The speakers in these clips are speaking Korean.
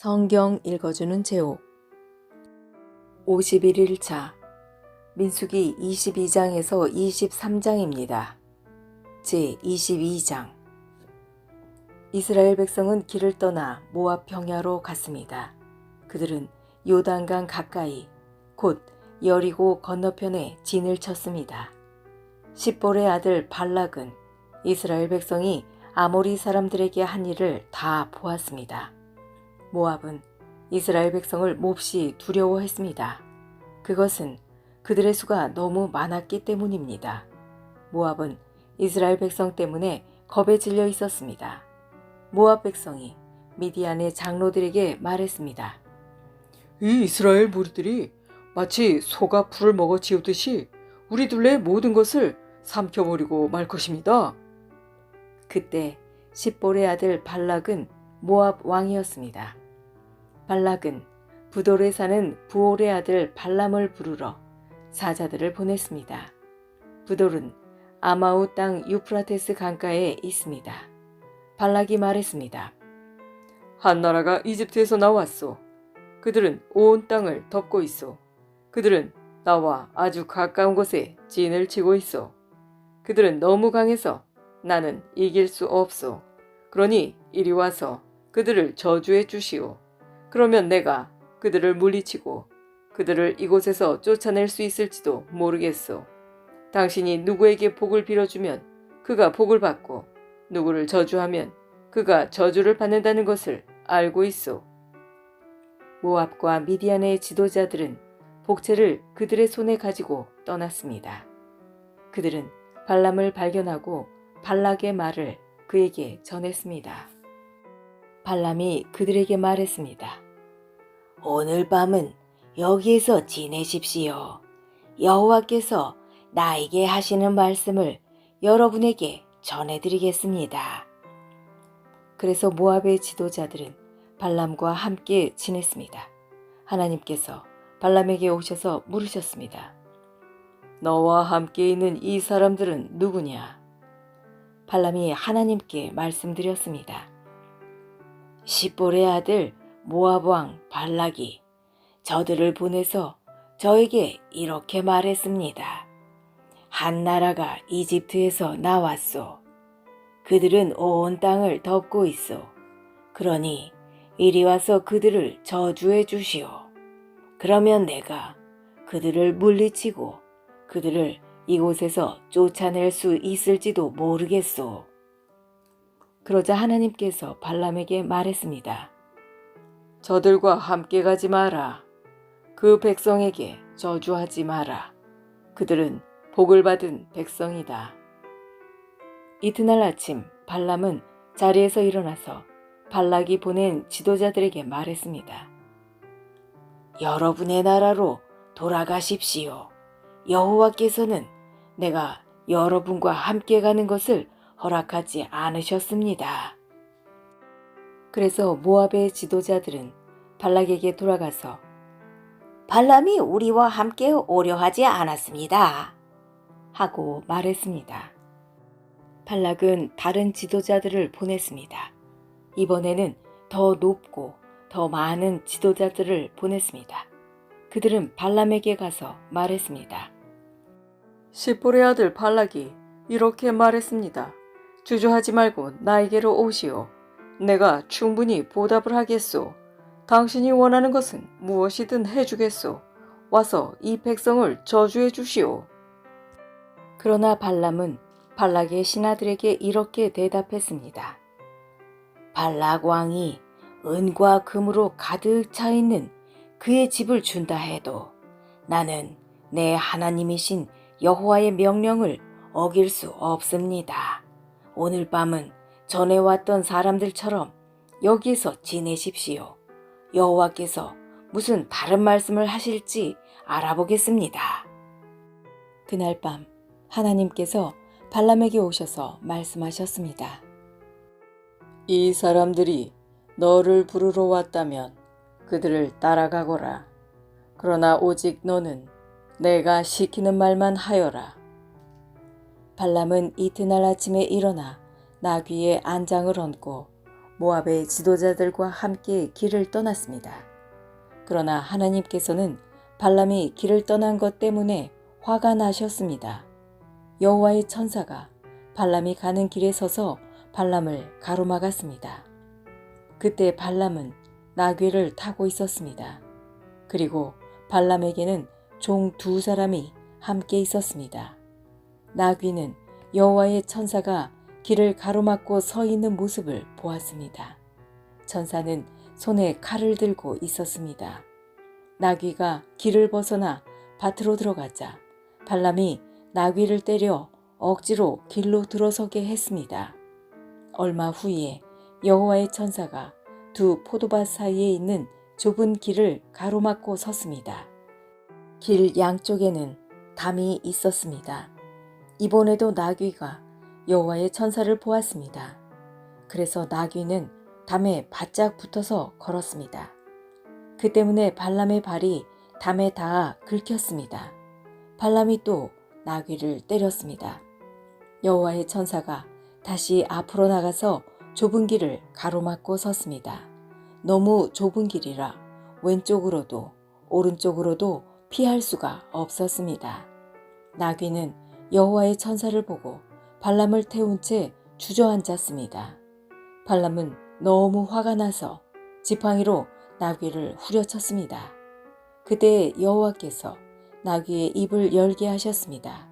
성경 읽어주는 제옥 51일차 민수기 22장에서 23장입니다. 제22장 이스라엘 백성은 길을 떠나 모압 평야로 갔습니다. 그들은 요단강 가까이 곧 여리고 건너편에 진을 쳤습니다. 십볼의 아들 발락은 이스라엘 백성이 아모리 사람들에게 한 일을 다 보았습니다. 모압은 이스라엘 백성을 몹시 두려워했습니다. 그것은 그들의 수가 너무 많았기 때문입니다. 모압은 이스라엘 백성 때문에 겁에 질려 있었습니다. 모압 백성이 미디안의 장로들에게 말했습니다. 이 이스라엘 무리들이 마치 소가 풀을 먹어 지우듯이 우리 둘의 모든 것을 삼켜버리고 말 것입니다. 그때 십볼의 아들 발락은 모압 왕이었습니다. 발락은 부돌에 사는 부올의 아들 발람을 부르러 사자들을 보냈습니다. 부돌은 아마우 땅 유프라테스 강가에 있습니다. 발락이 말했습니다. 한 나라가 이집트에서 나왔소. 그들은 온 땅을 덮고 있소. 그들은 나와 아주 가까운 곳에 진을 치고 있소. 그들은 너무 강해서 나는 이길 수 없소. 그러니 이리 와서 그들을 저주해 주시오. 그러면 내가 그들을 물리치고 그들을 이곳에서 쫓아낼 수 있을지도 모르겠소. 당신이 누구에게 복을 빌어주면 그가 복을 받고 누구를 저주하면 그가 저주를 받는다는 것을 알고 있소. 모압과 미디안의 지도자들은 복채를 그들의 손에 가지고 떠났습니다. 그들은 발람을 발견하고 발락의 말을 그에게 전했습니다. 발람이 그들에게 말했습니다. 오늘 밤은 여기에서 지내십시오. 여호와께서 나에게 하시는 말씀을 여러분에게 전해드리겠습니다. 그래서 모압의 지도자들은 발람과 함께 지냈습니다. 하나님께서 발람에게 오셔서 물으셨습니다. 너와 함께 있는 이 사람들은 누구냐? 발람이 하나님께 말씀드렸습니다. 십볼의 아들 모압 왕 발락이 저들을 보내서 저에게 이렇게 말했습니다. 한 나라가 이집트에서 나왔소. 그들은 온 땅을 덮고 있소. 그러니 이리 와서 그들을 저주해 주시오. 그러면 내가 그들을 물리치고 그들을 이곳에서 쫓아낼 수 있을지도 모르겠소. 그러자 하나님께서 발람에게 말했습니다. 저들과 함께 가지 마라. 그 백성에게 저주하지 마라. 그들은 복을 받은 백성이다. 이튿날 아침 발람은 자리에서 일어나서 발락이 보낸 지도자들에게 말했습니다. 여러분의 나라로 돌아가십시오. 여호와께서는 내가 여러분과 함께 가는 것을 허락하지 않으셨습니다. 그래서 모압의 지도자들은 발락에게 돌아가서 발람이 우리와 함께 오려 하지 않았습니다. 하고 말했습니다. 발락은 다른 지도자들을 보냈습니다. 이번에는 더 높고 더 많은 지도자들을 보냈습니다. 그들은 발람에게 가서 말했습니다. 십볼의 아들 발락이 이렇게 말했습니다. 주저하지 말고 나에게로 오시오. 내가 충분히 보답을 하겠소. 당신이 원하는 것은 무엇이든 해주겠소. 와서 이 백성을 저주해 주시오. 그러나 발람은 발락의 신하들에게 이렇게 대답했습니다. 발락 왕이 은과 금으로 가득 차 있는 그의 집을 준다 해도 나는 내 하나님이신 여호와의 명령을 어길 수 없습니다. 오늘 밤은 전에 왔던 사람들처럼 여기서 지내십시오. 여호와께서 무슨 다른 말씀을 하실지 알아보겠습니다. 그날 밤 하나님께서 발람에게 오셔서 말씀하셨습니다. 이 사람들이 너를 부르러 왔다면 그들을 따라가거라. 그러나 오직 너는 내가 시키는 말만 하여라. 발람은 이튿날 아침에 일어나 나귀의 안장을 얹고 모압의 지도자들과 함께 길을 떠났습니다. 그러나 하나님께서는 발람이 길을 떠난 것 때문에 화가 나셨습니다. 여호와의 천사가 발람이 가는 길에 서서 발람을 가로막았습니다. 그때 발람은 나귀를 타고 있었습니다. 그리고 발람에게는 종 2사람이 함께 있었습니다. 나귀는 여호와의 천사가 길을 가로막고 서 있는 모습을 보았습니다. 천사는 손에 칼을 들고 있었습니다. 나귀가 길을 벗어나 밭으로 들어가자 발람이 나귀를 때려 억지로 길로 들어서게 했습니다. 얼마 후에 여호와의 천사가 2 포도밭 사이에 있는 좁은 길을 가로막고 섰습니다. 길 양쪽에는 담이 있었습니다. 이번에도 나귀가 여호와의 천사를 보았습니다. 그래서 나귀는 담에 바짝 붙어서 걸었습니다. 그 때문에 발람의 발이 담에 닿아 긁혔습니다. 발람이 또 나귀를 때렸습니다. 여호와의 천사가 다시 앞으로 나가서 좁은 길을 가로막고 섰습니다. 너무 좁은 길이라 왼쪽으로도 오른쪽으로도 피할 수가 없었습니다. 나귀는 여호와의 천사를 보고 발람을 태운 채 주저앉았습니다. 발람은 너무 화가 나서 지팡이로 나귀를 후려쳤습니다. 그때 여호와께서 나귀의 입을 열게 하셨습니다.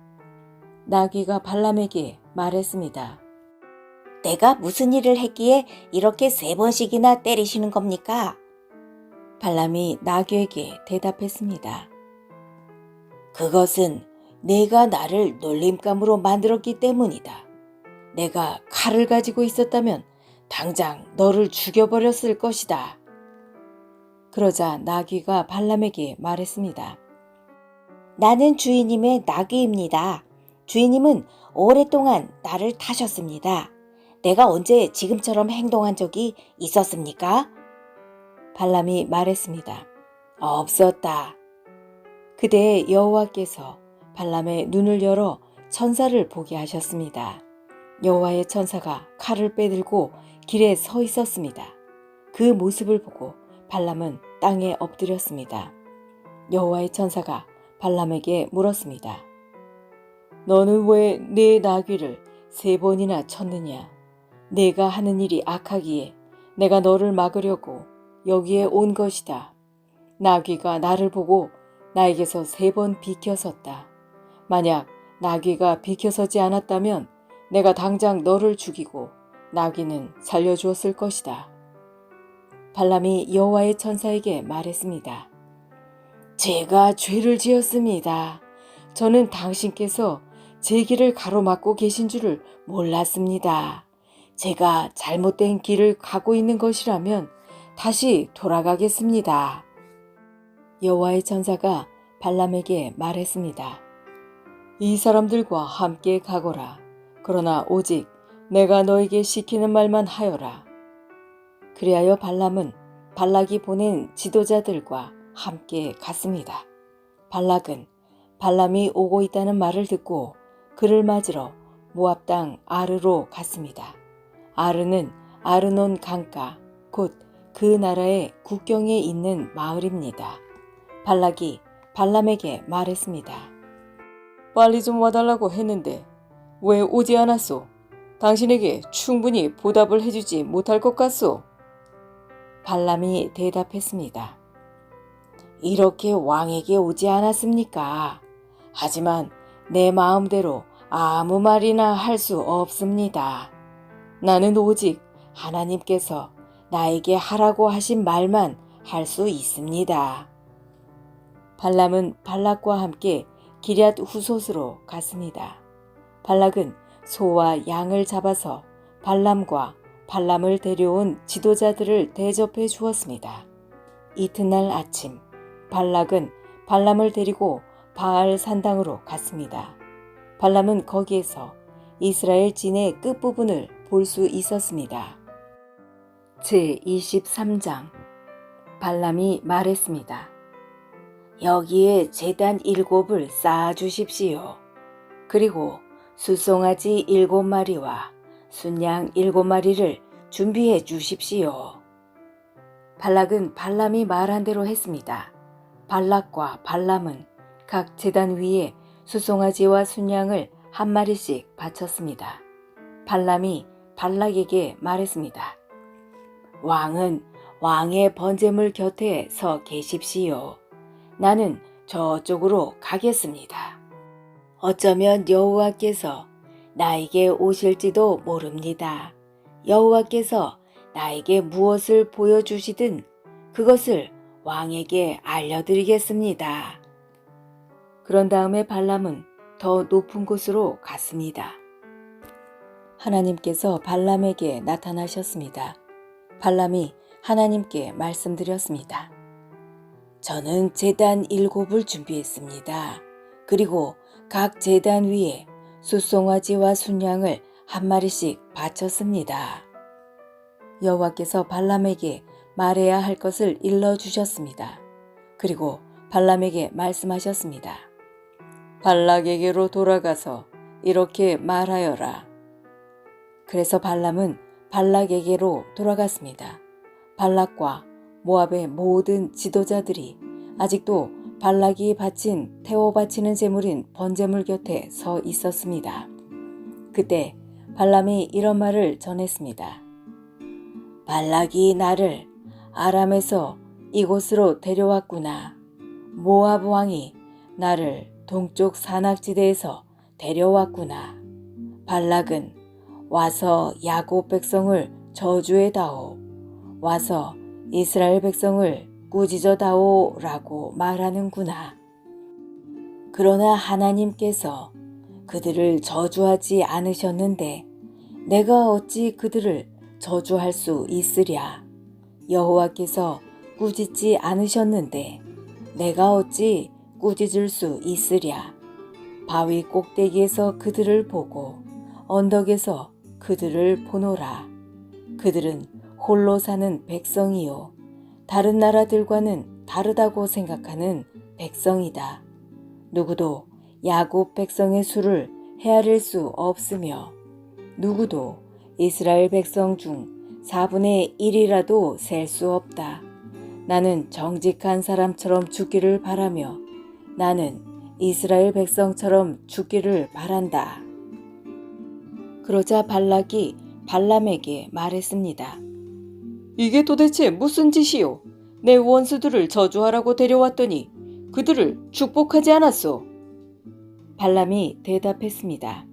나귀가 발람에게 말했습니다. 내가 무슨 일을 했기에 이렇게 3번씩이나 때리시는 겁니까? 발람이 나귀에게 대답했습니다. 그것은 내가 나를 놀림감으로 만들었기 때문이다. 내가 칼을 가지고 있었다면 당장 너를 죽여버렸을 것이다. 그러자 나귀가 발람에게 말했습니다. 나는 주인님의 나귀입니다. 주인님은 오랫동안 나를 타셨습니다. 내가 언제 지금처럼 행동한 적이 있었습니까? 발람이 말했습니다. 없었다. 그때 여호와께서 발람의 눈을 열어 천사를 보게 하셨습니다. 여호와의 천사가 칼을 빼들고 길에 서 있었습니다. 그 모습을 보고 발람은 땅에 엎드렸습니다. 여호와의 천사가 발람에게 물었습니다. 너는 왜 내 나귀를 3번이나 쳤느냐? 내가 하는 일이 악하기에 내가 너를 막으려고 여기에 온 것이다. 나귀가 나를 보고 나에게서 3번 비켜섰다. 만약 나귀가 비켜서지 않았다면 내가 당장 너를 죽이고 나귀는 살려주었을 것이다. 발람이 여호와의 천사에게 말했습니다. 제가 죄를 지었습니다. 저는 당신께서 제 길을 가로막고 계신 줄을 몰랐습니다. 제가 잘못된 길을 가고 있는 것이라면 다시 돌아가겠습니다. 여호와의 천사가 발람에게 말했습니다. 이 사람들과 함께 가거라. 그러나 오직 내가 너에게 시키는 말만 하여라. 그리하여 발람은 발락이 보낸 지도자들과 함께 갔습니다. 발락은 발람이 오고 있다는 말을 듣고 그를 맞으러 모압 땅 아르로 갔습니다. 아르는 아르논 강가, 곧 그 나라의 국경에 있는 마을입니다. 발락이 발람에게 말했습니다. 빨리 좀 와달라고 했는데 왜 오지 않았소? 당신에게 충분히 보답을 해주지 못할 것 같소? 발람이 대답했습니다. 이렇게 왕에게 오지 않았습니까? 하지만 내 마음대로 아무 말이나 할 수 없습니다. 나는 오직 하나님께서 나에게 하라고 하신 말만 할 수 있습니다. 발람은 발락과 함께 기럇 후솥으로 갔습니다. 발락은 소와 양을 잡아서 발람과 발람을 데려온 지도자들을 대접해 주었습니다. 이튿날 아침 발락은 발람을 데리고 바알 산당으로 갔습니다. 발람은 거기에서 이스라엘 진의 끝부분을 볼 수 있었습니다. 제23장 발람이 말했습니다. 여기에 제단 7을 쌓아주십시오. 그리고 수송아지 7마리와 순양 7마리를 준비해 주십시오. 발락은 발람이 말한 대로 했습니다. 발락과 발람은 각 제단 위에 수송아지와 순양을 한 마리씩 바쳤습니다. 발람이 발락에게 말했습니다. 왕은 왕의 번제물 곁에 서 계십시오. 나는 저쪽으로 가겠습니다. 어쩌면 여호와께서 나에게 오실지도 모릅니다. 여호와께서 나에게 무엇을 보여주시든 그것을 왕에게 알려드리겠습니다. 그런 다음에 발람은 더 높은 곳으로 갔습니다. 하나님께서 발람에게 나타나셨습니다. 발람이 하나님께 말씀드렸습니다. 저는 제단 7을 준비했습니다. 그리고 각 제단 위에 숫송아지와 순양을 한 마리씩 바쳤습니다. 여호와께서 발람에게 말해야 할 것을 일러주셨습니다. 그리고 발람에게 말씀하셨습니다. 발락에게로 돌아가서 이렇게 말하여라. 그래서 발람은 발락에게로 돌아갔습니다. 발락과 모압의 모든 지도자들이 아직도 발락이 바친 태워 바치는 제물인 번제물 곁에 서 있었습니다. 그때 발람이 이런 말을 전했습니다. 발락이 나를 아람에서 이곳으로 데려왔구나. 모압 왕이 나를 동쪽 산악지대에서 데려왔구나. 발락은 와서 야곱 백성을 저주해다오. 와서 이스라엘 백성을 꾸짖어다오 라고 말하는구나. 그러나 하나님께서 그들을 저주하지 않으셨는데 내가 어찌 그들을 저주할 수 있으랴. 여호와께서 꾸짖지 않으셨는데 내가 어찌 꾸짖을 수 있으랴. 바위 꼭대기에서 그들을 보고 언덕에서 그들을 보노라. 그들은 홀로 사는 백성이요 다른 나라들과는 다르다고 생각하는 백성이다. 누구도 야곱 백성의 수를 헤아릴 수 없으며 누구도 이스라엘 백성 중 4분의 1이라도 셀 수 없다. 나는 정직한 사람처럼 죽기를 바라며 나는 이스라엘 백성처럼 죽기를 바란다. 그러자 발락이 발람에게 말했습니다. 이게 도대체 무슨 짓이요? 내 원수들을 저주하라고 데려왔더니 그들을 축복하지 않았소. 발람이 대답했습니다.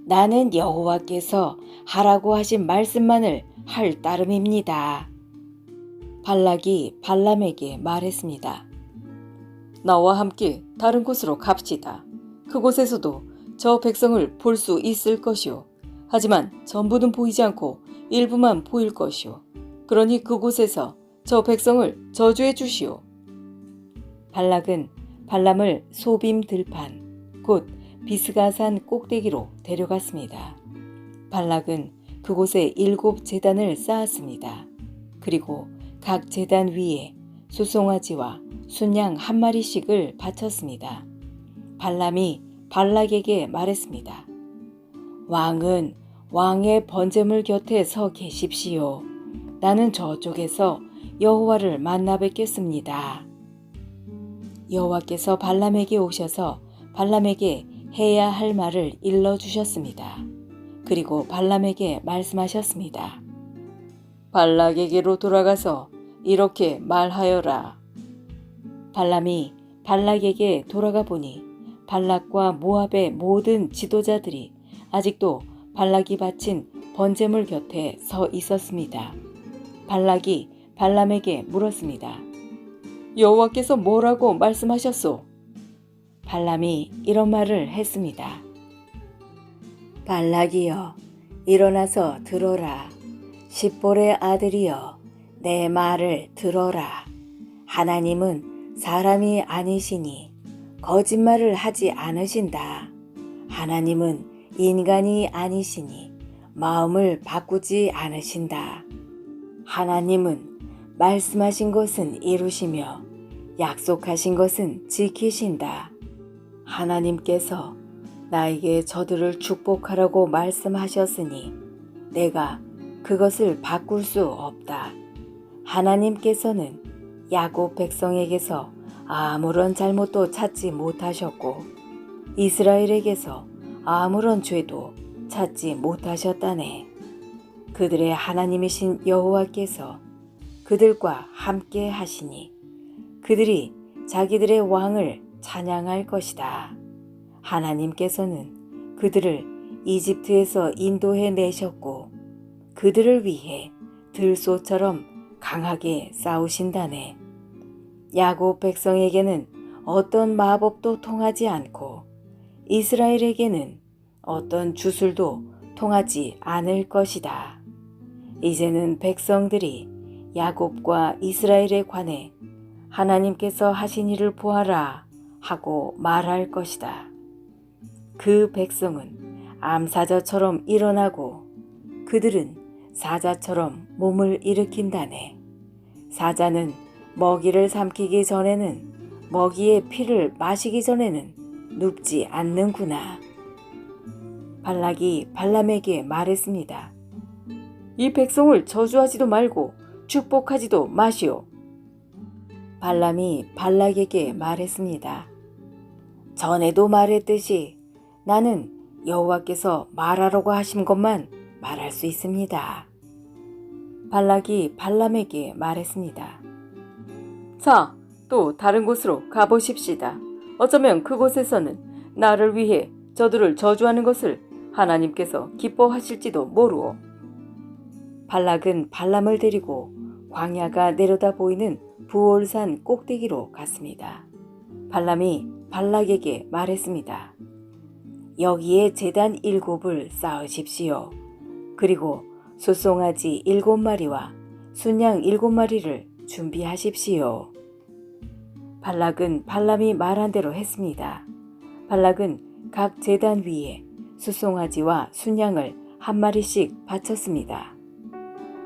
나는 여호와께서 하라고 하신 말씀만을 할 따름입니다. 발락이 발람에게 말했습니다. 나와 함께 다른 곳으로 갑시다. 그곳에서도 저 백성을 볼 수 있을 것이오. 하지만 전부는 보이지 않고 일부만 보일 것이오. 그러니 그곳에서 저 백성을 저주해 주시오. 발락은 발람을 소빔 들판, 곧 비스가산 꼭대기로 데려갔습니다. 발락은 그곳에 7 제단을 쌓았습니다. 그리고 각 제단 위에 수송아지와 순양 한 마리씩을 바쳤습니다. 발람이 발락에게 말했습니다. 왕은 왕의 번제물 곁에 서 계십시오. 나는 저쪽에서 여호와를 만나 뵙겠습니다. 여호와께서 발람에게 오셔서 발람에게 해야 할 말을 일러주셨습니다. 그리고 발람에게 말씀하셨습니다. 발락에게로 돌아가서 이렇게 말하여라. 발람이 발락에게 돌아가 보니 발락과 모압의 모든 지도자들이 아직도 발락이 바친 번제물 곁에 서 있었습니다. 발락이 발람에게 물었습니다. 여호와께서 뭐라고 말씀하셨소? 발람이 이런 말을 했습니다. 발락이여 일어나서 들어라. 십볼의 아들이여 내 말을 들어라. 하나님은 사람이 아니시니 거짓말을 하지 않으신다. 하나님은 인간이 아니시니 마음을 바꾸지 않으신다. 하나님은 말씀하신 것은 이루시며 약속하신 것은 지키신다. 하나님께서 나에게 저들을 축복하라고 말씀하셨으니 내가 그것을 바꿀 수 없다. 하나님께서는 야곱 백성에게서 아무런 잘못도 찾지 못하셨고 이스라엘에게서 아무런 죄도 찾지 못하셨다네. 그들의 하나님이신 여호와께서 그들과 함께 하시니 그들이 자기들의 왕을 찬양할 것이다. 하나님께서는 그들을 이집트에서 인도해 내셨고 그들을 위해 들소처럼 강하게 싸우신다네. 야곱 백성에게는 어떤 마법도 통하지 않고 이스라엘에게는 어떤 주술도 통하지 않을 것이다. 이제는 백성들이 야곱과 이스라엘에 관해 하나님께서 하신 일을 보아라 하고 말할 것이다. 그 백성은 암사자처럼 일어나고 그들은 사자처럼 몸을 일으킨다네. 사자는 먹이를 삼키기 전에는 먹이의 피를 마시기 전에는 눕지 않는구나. 발락이 발람에게 말했습니다. 이 백성을 저주하지도 말고 축복하지도 마시오. 발람이 발락에게 말했습니다. 전에도 말했듯이 나는 여호와께서 말하라고 하신 것만 말할 수 있습니다. 발락이 발람에게 말했습니다. 자, 또 다른 곳으로 가보십시다. 어쩌면 그곳에서는 나를 위해 저들을 저주하는 것을 하나님께서 기뻐하실지도 모르오. 발락은 발람을 데리고 광야가 내려다 보이는 부올산 꼭대기로 갔습니다. 발람이 발락에게 말했습니다. 여기에 제단 7을 쌓으십시오. 그리고 숫송아지 7마리와 순양 7마리를 준비하십시오. 발락은 발람이 말한 대로 했습니다. 발락은 각 제단 위에 숫송아지와 순양을 한 마리씩 바쳤습니다.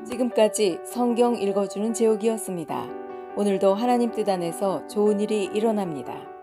지금까지 성경 읽어주는 제옥이었습니다. 오늘도 하나님 뜻 안에서 좋은 일이 일어납니다.